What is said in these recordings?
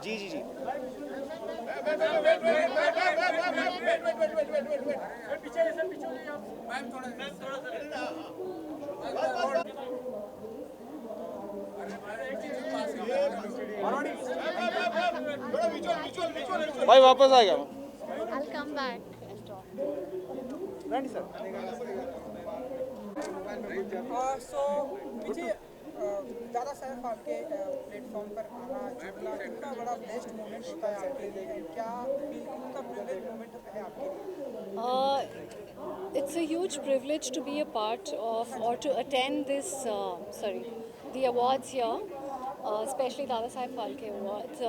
जी जी जी। भाई वापस आ गया। I'll come back and talk. Rani sir. So Vijay, Dada Saheb Phalke platform पर आना जुड़ना कितना बड़ा ब्लेस्ड मोमेंट होता है आपके लिए, एंड क्या कितना प्रिविलेज मोमेंट है आपके लिए? It's a huge privilege to be a part of or to attend this, the awards here, especially Dada Saheb Phalke Awards.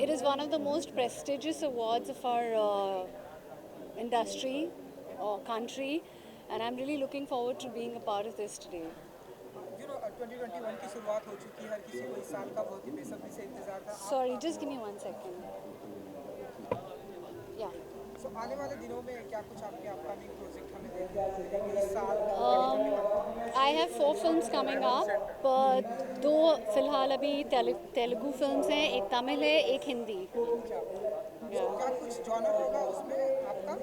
It is one of the most prestigious awards of our industry or country, and I'm really looking forward to being a part of this today. 2021 की शुरुआत हो चुकी है, हर किसी को इस साल का बहुत ही बेसब्री से इंतजार था। Sorry, just give me 1 second. Yeah. सो आने वाले दिनों में क्या कुछ आपके अपकमिंग प्रोजेक्ट हमें देखने को मिलेंगे इस साल 2021? I have 4 films coming up, but 2 फिलहाल अभी तेलुगु फिल्म्स हैं, एक तमिल है, एक हिंदी. क्या कुछ जॉनर होगा उसमें आपका?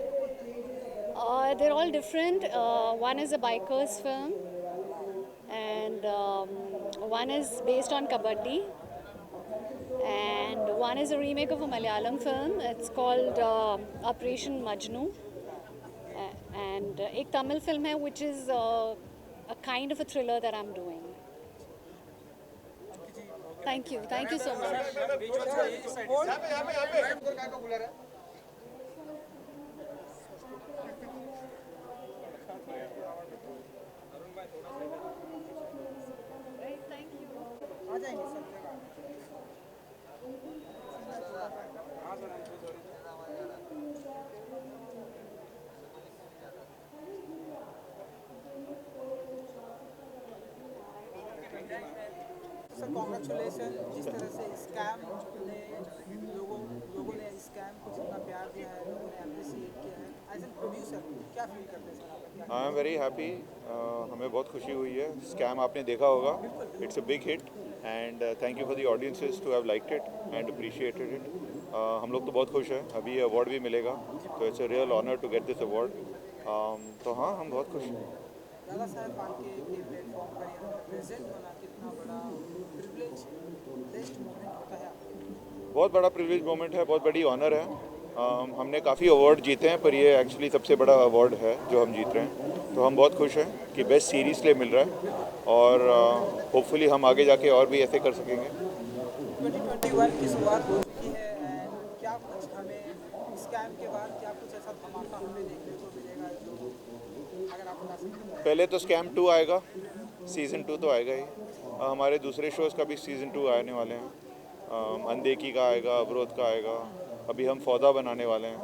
They're all different. One is a biker's film, and one is based on kabaddi, and one is a remake of a Malayalam film. It's called Operation Majnu, and एक Tamil film है which is a kind of a thriller that I'm doing. Thank you so much. आ जाएंगे सब जगह। Sir congratulation, जिस तरह से scam ने लोगों ने स्कैम को जितना प्यार दिया है, लोगों ने अप्रिशिएट किया है, एज एन प्रोड्यूसर क्या फील करते हैं सर आप? I am very happy. हमें बहुत खुशी हुई है। स्कैम आपने देखा होगा, it's a big hit and thank you for the audiences to have liked it and appreciated it. हम लोग तो बहुत खुश हैं, अभी ये अवार्ड भी मिलेगा, तो it's a real honour to get this award. तो हाँ, हम बहुत खुश हैं। दादा साहब फाल्के के प्लेटफॉर्म पर यहाँ पर प्रेजेंट होना कितना बड़ा प्रिविलेज बेस्ट मोमेंट होता है आपके लिए? बहुत बड़ा प्रिविलेज मोमेंट है, बहुत बड़ी ऑनर है। हमने काफ़ी अवार्ड जीते हैं, पर ये एक्चुअली सबसे बड़ा अवार्ड है जो हम जीत रहे हैं। तो हम बहुत खुश हैं कि बेस्ट सीरीज़ लिए मिल रहा है, और होपफुली हम आगे जाके और भी ऐसे कर सकेंगे। 2021 की शुरुआत हो चुकी है, एंड क्या कुछ हमें स्कैम के बाद क्या कुछ ऐसा धमाका हमें देखने को मिलेगा जो अगर आप बता सकते? पहले तो स्कैम 2 आएगा, सीज़न 2 तो आएगा ही। हमारे दूसरे शोज़ का भी सीज़न 2 आने वाले हैं। अनदेखी का आएगा, अवरोध का आएगा, अभी हम फौदा बनाने वाले हैं,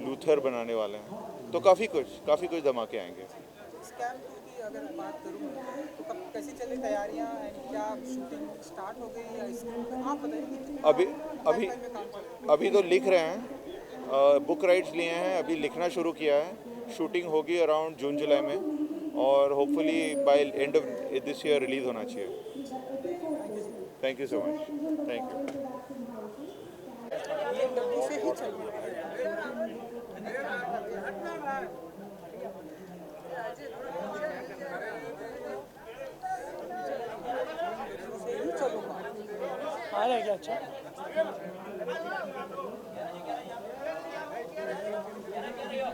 लूथर बनाने वाले हैं, तो काफ़ी कुछ धमाके आएंगे। स्कैम 2 की अगर बात करूँ तो कब कैसी चली तैयारियाँ, एंड क्या शूटिंग स्टार्ट हो गई या स्क्रिप्ट आप बताइए? अभी तो लिख रहे हैं, बुक राइट्स लिए हैं, अभी लिखना शुरू किया है। शूटिंग होगी अराउंड जून जुलाई में, और hopefully by end of this year release होना चाहिए। Thank you so much. Thank you. ये डब्बू से ही चल रहा है। आ रहा है क्या? अच्छा। क्या कर रहे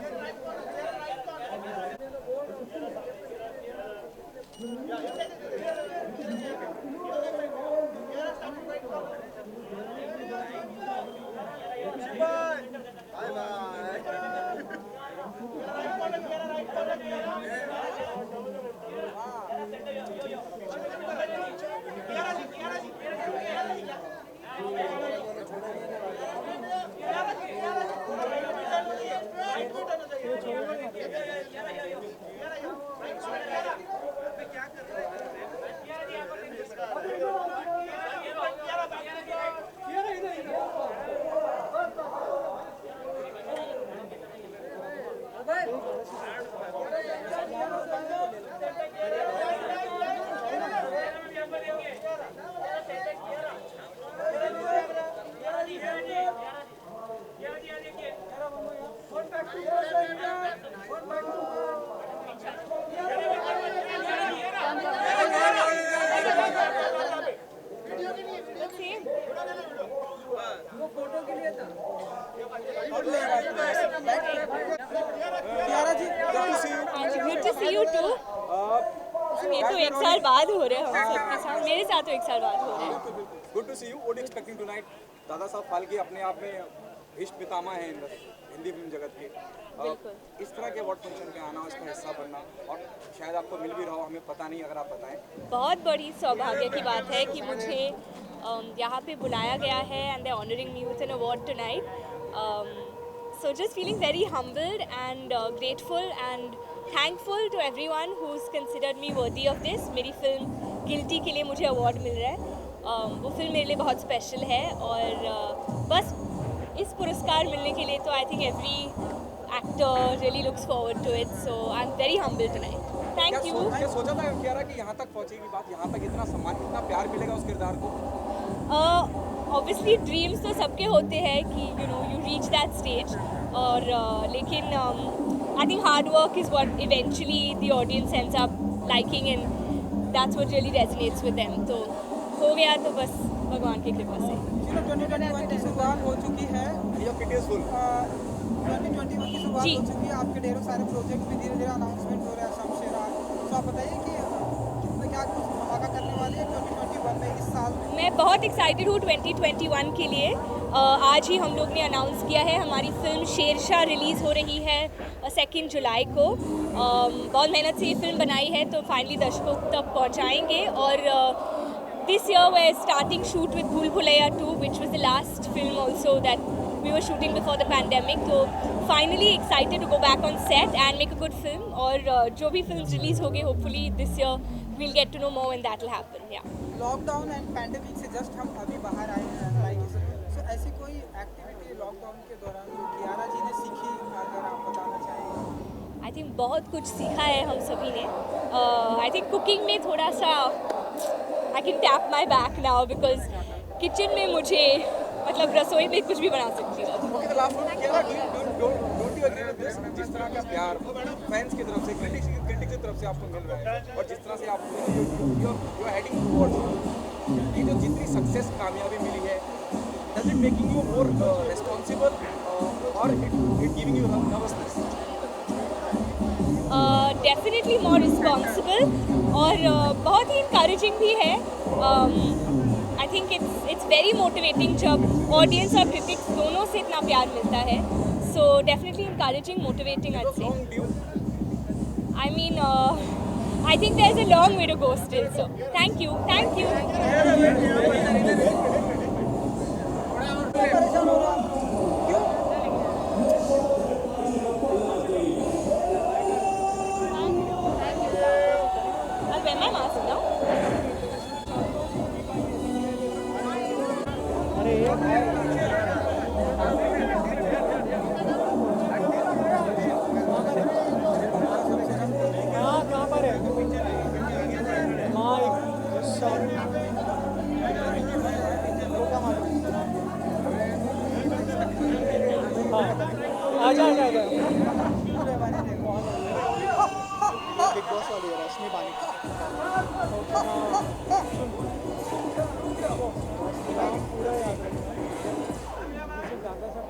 हैं? फोटो के लिए था Kiara ji good to see you too. ये तो एक साल बाद हो रहे हैं हम सबके साथ, मेरे साथ तो एक साल बाद हो रहे हैं। Good to see you. What expecting tonight? Dada Saheb Phalke अपने आप में इष्ट पितामह हैं हिंदी फिल्म जगत के। इस तरह के अवार्ड फंक्शन पे आना, उसका हिस्सा बनना, और शायद आपको मिल भी रहा हो, हमें पता नहीं, अगर आप बताएं। बहुत बड़ी सौभाग्य की बात है कि मुझे यहाँ पे बुलाया गया है and they honouring me with an award tonight. So just feeling very humbled and grateful and thankful to everyone who's considered me worthy of this. मेरी फिल्म गिल्टी के लिए मुझे अवार्ड मिल रहा है। वो फिल्म मेरे लिए बहुत स्पेशल है और बस इस पुरस्कार मिलने के लिए तो I think every actor really looks forward to it, so I am very humbled tonight. Thank you. क्या सोचा था कियारा कि यहाँ तक पहुँचेगी बात, यहाँ तक इतना सम्मान, इतना प्यार मिलेगा उस किरदार को? ऑब्वियसली ड्रीम्स तो सबके होते हैं कि you know you reach that stage, और लेकिन I think hard work is what eventually the audience ends up liking and that's what really resonates with them. तो हो गया तो बस भगवान की कृपा से। 2021 की शुरुआत हो चुकी है, 2021 की शुरुआत जी। हो चुकी है, आपके ढेरों सारे प्रोजेक्ट भी धीरे धीरे अनाउंसमेंट हो रहे हैं शमशेरा। तो आप बताइए कि क्या कुछ धमाका करने वाले हैं 2021 में, इस साल में? मैं बहुत एक्साइटेड हूँ 2021 के लिए। आज ही हम लोग ने अनाउंस किया है हमारी फिल्म शेरशाह रिलीज़ हो रही है 2 जुलाई को। बहुत मेहनत से ये फिल्म बनाई है, तो फाइनली दर्शकों तक पहुँचाएंगे। और this year we're starting shoot with Bhool Bhulaiya 2, which was the last film also that we were shooting before the pandemic. So finally excited to go back on set and make a good film. और जो भी films release होंगे hopefully this year we'll get to know more when that will happen. Yeah. Lockdown and pandemic से just हम अभी बाहर आए हैं, सो ऐसी कोई एक्टिविटी लॉकडाउन के दौरान जो कियारा जी ने सीखी, अगर आप बताना चाहेंगे? आई थिंक बहुत कुछ सीखा है हम सभी ने। आई थिंक कुकिंग में थोड़ा सा I can tap my back now, because kitchen में मुझे मतलब रसोई में कुछ भी बना सकती हूँ। Okay, the last one, Kiara, don't you agree with this? जिस तरह का प्यार फैंस की तरफ से, क्रिटिक्स की तरफ से आपको मिल रहा है, और जिस तरह से आप you are heading towards, ये जो जितनी सक्सेस कामयाबी मिली है, does it making you more responsible or it giving you nervousness? Definitely more responsible और बहुत ही इंकरेजिंग भी है। I think it's very motivating जब ऑडियंस और क्रिटिक्स दोनों से इतना प्यार मिलता है। सो डेफिनेटली इंकरेजिंग, मोटिवेटिंग आई से। Long due. I mean, I think there's a long way to go still. So thank you. परेशान हो रहा हूँ, क्यों? I'll wear my mask now. कहाँ पर है? आजा आजा आजा। बिग बॉस वाली है, रश्मि बानी। पूरा याद है। दादा साहब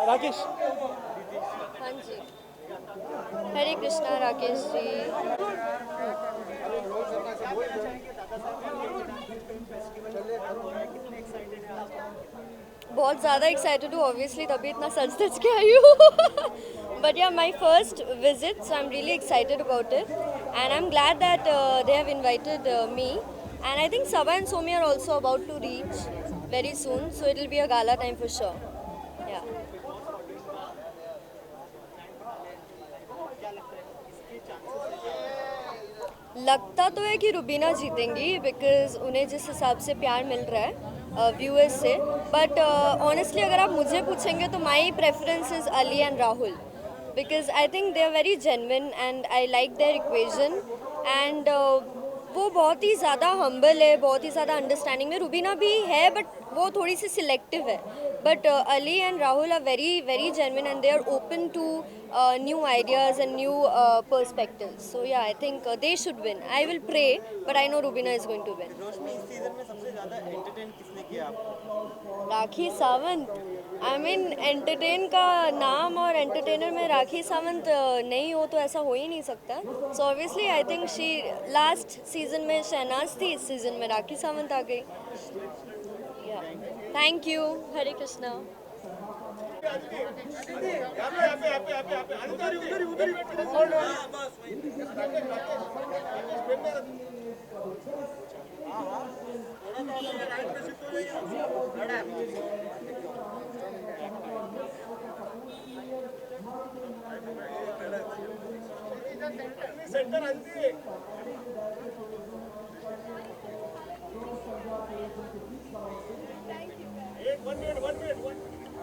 राकेश। हाँ जी, हरे कृष्णा राकेश जी। बहुत ज़्यादा एक्साइटेड हूँ ऑब्वियसली, तभी इतना सच के आई हूँ बट या my first visit, so I am really excited about it and I am glad that they have invited me and I think Sabha and Somi are also about to reach very soon, so it will be a gala time for sure. Yeah. लगता तो है कि Rubina जीतेंगी because उन्हें जिस हिसाब से प्यार मिल रहा है व्यूअर्स से, बट ऑनेस्टली अगर आप मुझे पूछेंगे तो my preference is Ali and Rahul because I think they are very genuine and I like their equation and वो बहुत ही ज़्यादा हम्बल है, बहुत ही ज़्यादा अंडरस्टैंडिंग में। रुबीना भी है बट वो थोड़ी सी सिलेक्टिव है, but Ali and Rahul are very very genuine and they are open to new ideas and new perspectives. So yeah, I think they should win. I will pray, but I know Rubina is going to win. रोशनी, इस season में सबसे ज्यादा entertain किसने किया आपको? Rakhi Sawant. I mean entertain का नाम और एंटरटेनर में राखी सावंत नहीं हो तो ऐसा हो ही नहीं सकता। So obviously I think she last season में शहनाज थी, इस सीजन में राखी सावंत आ गई। Thank you. हरे कृष्णा।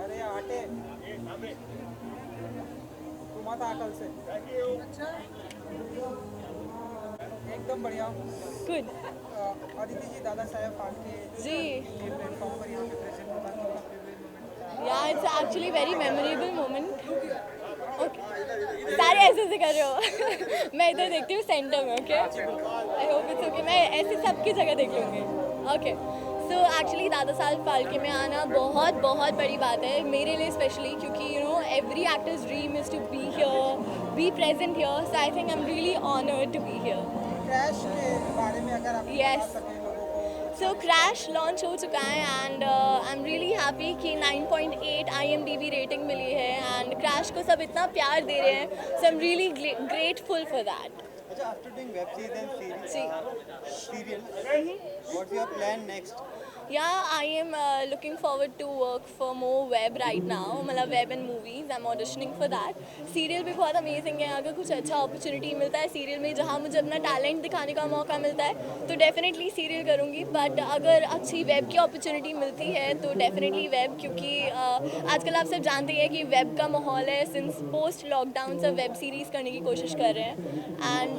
अरे आटे तू मत आकल से। एकदम बढ़िया। गुड। अदिति जी, दादा साहेब फाल्के जी। ये प्लेटफॉर्म पर यहाँ पे प्रेजेंट होता है, कितना privilege moment है। या it's actually very memorable moment. Okay, सारे ऐसे से कर रहे हो मैं इधर देखती हूँ सेंटर में। Okay, I hope it's okay, मैं ऐसे सबकी जगह देख लूँगी। ओके, सो एक्चुअली दादा साहब फाल्के में आना बहुत बहुत बड़ी बात है मेरे लिए स्पेशली, क्योंकि you know every actor's dream is to be here, be present here, so I think I am really honoured to be here. Crash के बारे में अगर आप Yes. बता सकें लोगों को। सो क्रैश लॉन्च हो चुका है and I am really happy कि 9.8 IMDb रेटिंग मिली है एंड क्रैश को सब इतना प्यार दे रहे हैं, so I am really grateful for that. अच्छा, after doing web series and जी। Serial, what's your plan next? Yeah, I am looking forward to work for more web right now, मतलब web and movies. I'm auditioning for that. Serial भी बहुत amazing है, अगर कुछ अच्छा opportunity मिलता है serial में जहाँ मुझे अपना talent दिखाने का मौका मिलता है तो definitely serial करूँगी, but अगर अच्छी web की opportunity मिलती है तो definitely web, क्योंकि आजकल आप सब जानते हैं कि web का माहौल है, since post lockdown सब web series करने की कोशिश कर रहे हैं and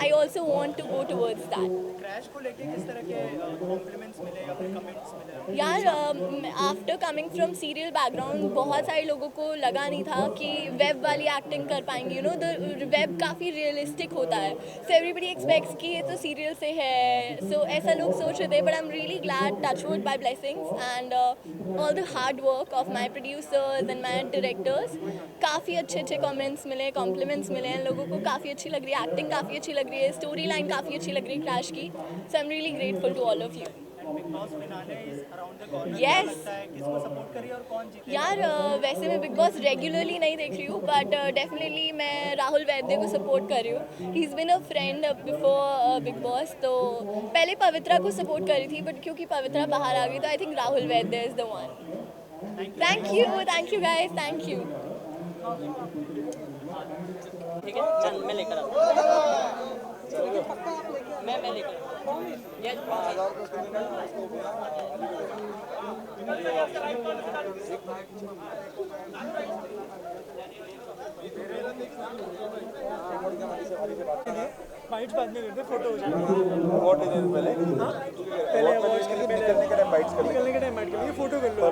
I also want to go towards that. Crash को लेके किस तरह के कॉम्प्लीमेंट्स मिले या फिर कमेंट्स मिले? यार after coming from serial background बहुत सारे लोगों को लगा नहीं था कि वेब वाली एक्टिंग कर पाएंगे, यू नो द वेब काफ़ी रियलिस्टिक होता है, सो एवरीबडी एक्सपेक्ट्स कि ये तो सीरियल से है, सो ऐसा लोग सोच रहे थे, but I am really glad, touchwood by blessings and all the hard work of my producers and my directors, काफ़ी अच्छे कमेंट्स मिले, कॉम्प्लीमेंट्स मिले हैं, लोगों को काफ़ी अच्छी लग रही है, एक्टिंग काफ़ी अच्छी लग रही है, स्टोरी लाइन काफ़ी अच्छी लग रही है क्रैश की, so I am really grateful to all of you. Bigg Boss finale is around the corner. Yes. लगता है किसको सपोर्ट करिए और कौन जीते? यार वैसे मैं बिग बॉस रेगुलरली नहीं देख रही हूँ, बट डेफिनेटली मैं राहुल वैद्य को सपोर्ट कर रही हूँ। He is been a friend before big boss, तो पहले पवित्रा को सपोर्ट कर रही थी, बट क्योंकि पवित्रा बाहर आ गई तो I think Rahul Vaidya is the one. Thank you guys, thank you. ठीक है, चल मैं लेकर आता हूँ। मैं लेकर बाइट्स बाद में करते, फोटो हो जाएगा। व्हाट इज पहले पहले वॉच करके निकलने के टाइम बाइट्स कर लेंगे। निकलने के टाइम बाइट करेंगे, फोटो कर लो।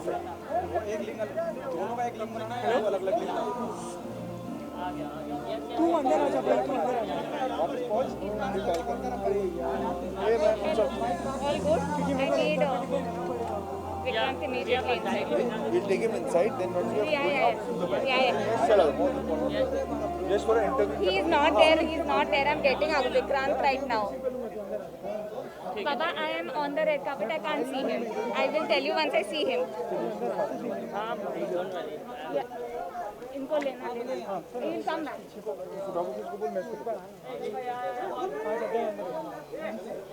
एक लिंक दोनों का एक लिंक बनाना है, अलग अलग लिंक तू अंदर आ जा भाई, तू अंदर आ जा। वापस पहुंच फिर कॉल कर। ये मैं All good. I made Vikrant immediately inside. we'll take him inside, then once we are going Yeah. चलो just for an interview. He is not there. I'm getting Vikrant right now. Baba, I am on the red carpet. I can't see him. I will tell you once I see him. Yeah. इनको लेना लेना. He'll come back.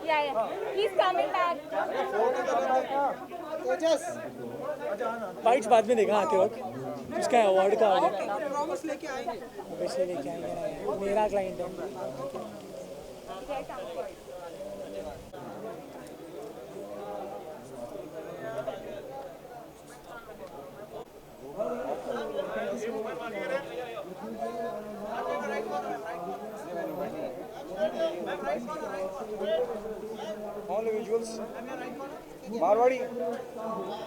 Yeah. He's coming back. Fights बाद में देखा आते वक्त उसका award का प्रॉमिस लेके आएंगे. वैसे लेके आएंगे ना यार, मेरा क्लाइंट है. All the visuals. Marwadi.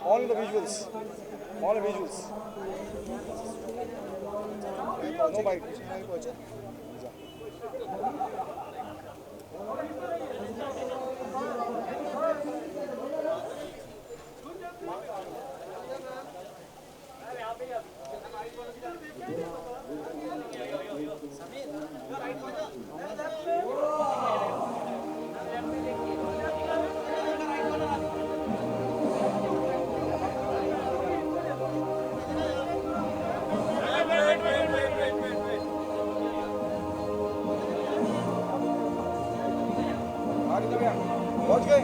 All the visuals. All the visuals. No bite. पहुंच गए.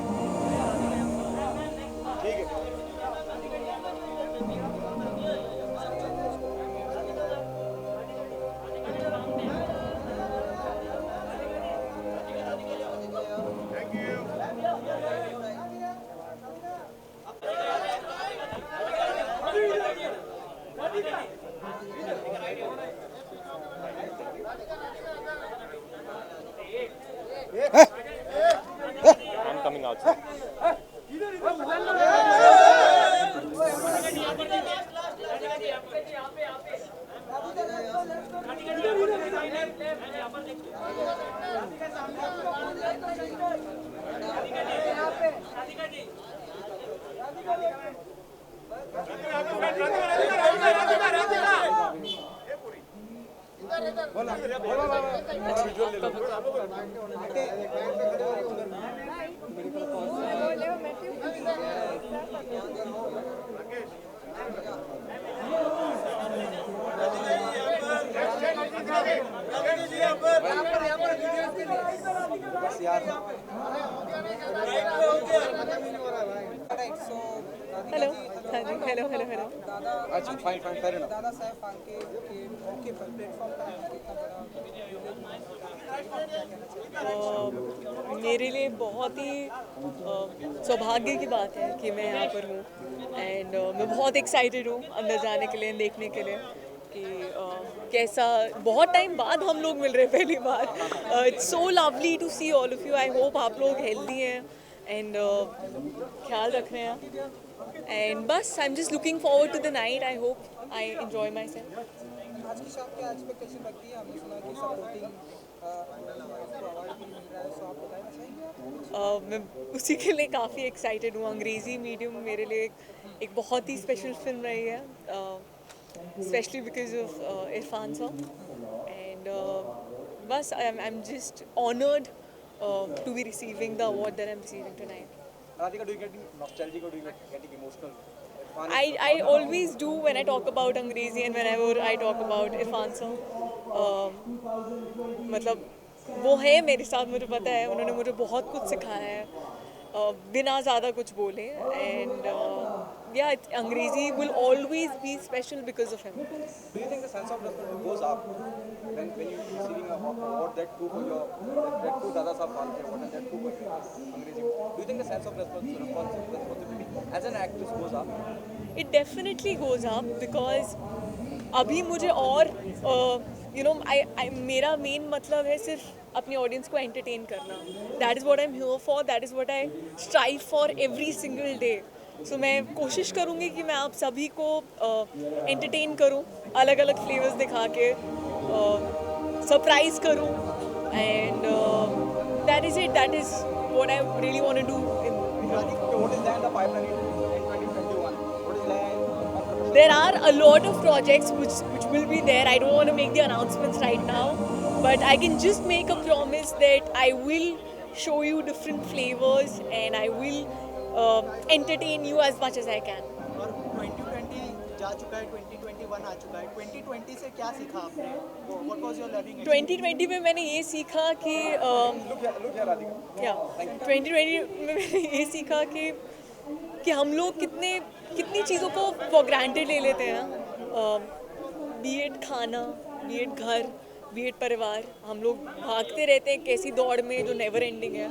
ठीक है. I'm coming outside. Hello. Hello अच्छा फाइन फाइन फेयर इनफ. दादा साहब फाल्के के मौके पर प्लेटफॉर्म पर आना कितना बड़ा मेरे लिए बहुत ही सौभाग्य की बात है कि मैं यहाँ पर हूँ एंड मैं बहुत एक्साइटेड हूँ अंदर जाने के लिए, देखने के लिए कि कैसा बहुत टाइम बाद हम लोग मिल रहे हैं पहली बार. It's so lovely to see all of you. I hope आप लोग हेल्दी हैं एंड ख्याल रख रहे हैं एंड बस I am just looking forward to the night. I hope I enjoy myself. आज की शाम क्या एक्सपेक्टेशन रखती है? हमने सुना कि सपोर्टिंग अवार्ड भी मिल रहा है, सो आप बताना चाहेंगे? मैं उसी के लिए काफ़ी एक्साइटेड हूँ. अंग्रेज़ी मीडियम मेरे लिए एक बहुत ही स्पेशल फिल्म रही है, specially because of Irrfan sir and बस I am just honoured to be receiving the award that I'm receiving tonight. Radhika, do you get nostalgic or do you get emotional? I always do when I talk about Angrezi and whenever I talk about Irfan sir. मतलब वो है मेरे साथ, मुझे पता है उन्होंने मुझे बहुत कुछ सिखाया है बिना ज़्यादा कुछ बोले and yeah, Angrezi will always be special because of him. Do you think the sense of responsibility goes up when you're receiving an award that too for your that too Dada Saheb Phalke award and that too for Angrezi? Do you think the sense of responsibility as an actress goes up? It definitely goes up because अभी मुझे और मेरा main मतलब है सिर्फ अपनी audience को entertain करना. That is what I am here for, that is what I strive for every single day. So मैं कोशिश करूँगी कि मैं आप सभी को एंटरटेन करूँ, अलग अलग फ्लेवर्स दिखा के सरप्राइज करूँ and that is it. That is what I really want to do. What is there in the pipeline in 2021? What is there? There are a lot of projects which will be there. I don't want to make the announcements right now, but I can just make a promise that I will show you different flavors, and I will entertain you as much as I can. और 2020 जा चुका है, 2021 आ चुका है, 2020 से क्या सीखा आपने? What was your learning experience? 2020 में मैंने ये सीखा कि क्या 2020 में मैंने ये सीखा कि हम लोग कितनी चीज़ों को फॉर ग्रांटेड ले लेते हैं ना, बी एड खाना, बी एड घर, बी एड परिवार, हम लोग भागते रहते हैं कैसी दौड़ में जो नेवर एंडिंग है.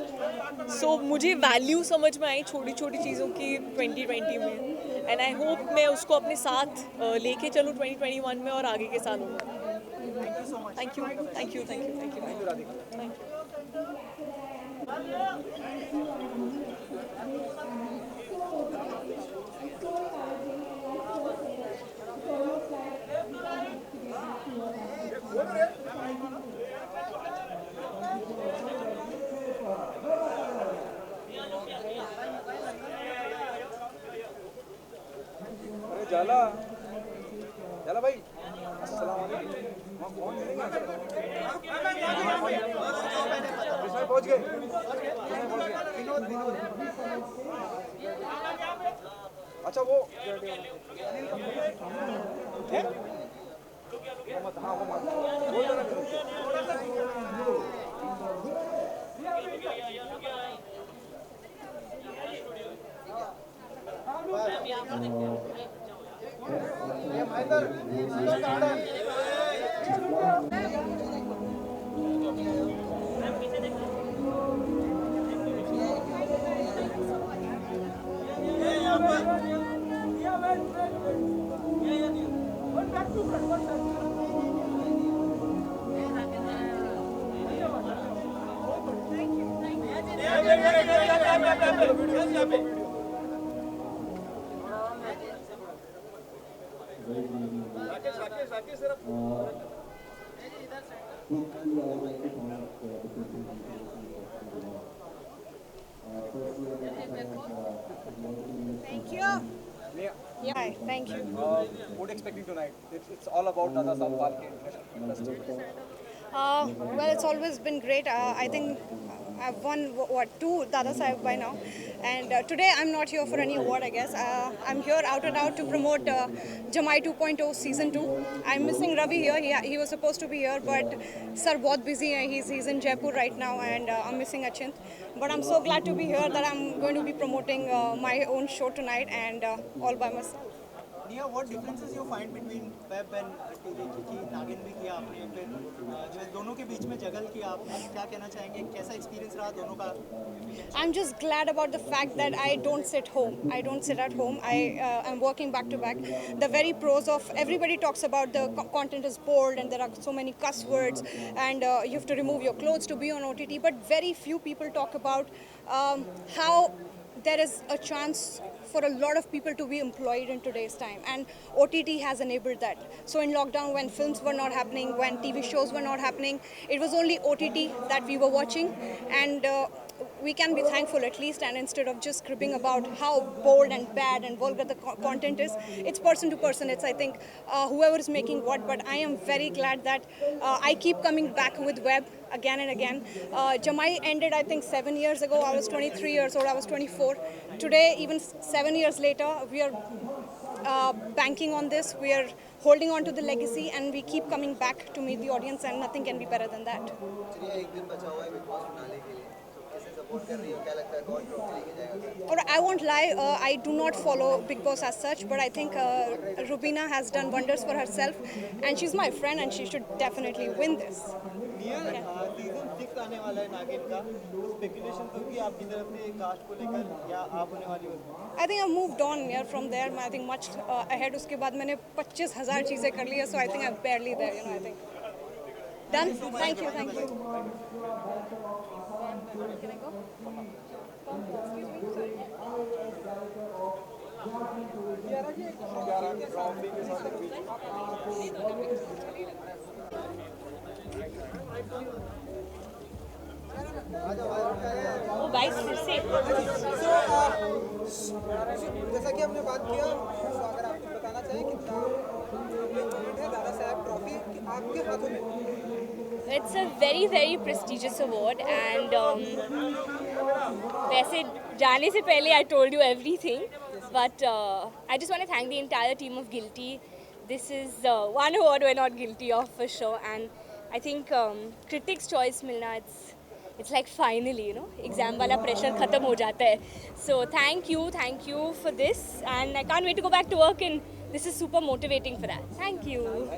सो मुझे वैल्यू समझ में आई छोटी छोटी चीज़ों की 2020 में, एंड आई होप मैं उसको अपने साथ लेके चलूँ 2021 में और आगे के सालों में. Thank you. अरे जाला भाई, अस्सलाम वालेकुम. वहाँ कौन मिलेगा? इसमें पहुँच गए. अच्छा वो है? हाँ वो मत बोल देना. Thank you. Yeah, thank you. What expecting tonight? It's all about Dada Saab Phalke industry. Well, it's always been great. I think I've won two Dada Saheb by now, and today I'm not here for any award. I guess I'm here out and out to promote Jamai 2.0 season 2. I'm missing Ravi here. He was supposed to be here, but sir, बहुत busy है. He's in Jaipur right now, and I'm missing Achint. But I'm so glad to be here that I'm going to be promoting my own show tonight, and all by myself. Nia, what differences you find between web and TV? क्योंकि नागिन भी किया आपने, फिर जो दोनों के बीच में जगल किया आपने, क्या कहना चाहेंगे? कैसा एक्सपीरियंस रहा दोनों का? I'm just glad about the fact that I don't sit home. I don't sit at home. I'm working back to back. The very pros of everybody talks about the content is bold and there are so many cuss words and you have to remove your clothes to be on OTT. But very few people talk about how there is a chance for a lot of people to be employed in today's time, and OTT has enabled that. So in lockdown, when films were not happening, when TV shows were not happening, it was only OTT that we were watching, and we can be thankful at least. And instead of just cribbing about how bold and bad and vulgar the content is, it's person to person. It's, I think, whoever is making what. But I am very glad that I keep coming back with web again and again. Jamai ended, I think, 7 years ago. I was 23 years old. I was 24. Today, even 7 years later, we are banking on this. We are holding on to the legacy, and we keep coming back to meet the audience, and nothing can be better than that. Or I won't lie, I do not follow Big Boss as such, but I think Rubina has done wonders for herself, and she's my friend, and she should definitely win this. Season 6 आने वाला है नागिन का, speculation तो कि आपकी तरफ से कास्ट को लेकर या आप होने वाली हो? I think I've moved on here from there. I think much ahead. उसके बाद मैंने 25,000 चीजें कर ली है, so I think I'm barely there. I think. Done. Thank you. Thank you. Can I go? Excuse me. Sorry. वो 22 फिर से जैसा कि हमने बात किया, तो अगर आप कुछ बताना चाहें कि दादा साहब ट्रॉफी आपके हाथों में It's a very very prestigious award and वैसे जाने से पहले I told you everything, but I just want to thank the entire team of Guilty. This is one award we're not guilty of for sure, and I think critics choice मिलना it's like finally, you know, exam वाला pressure खत्म हो जाता है. So thank you for this, and I can't wait to go back to work, and this is super motivating for that. Thank you.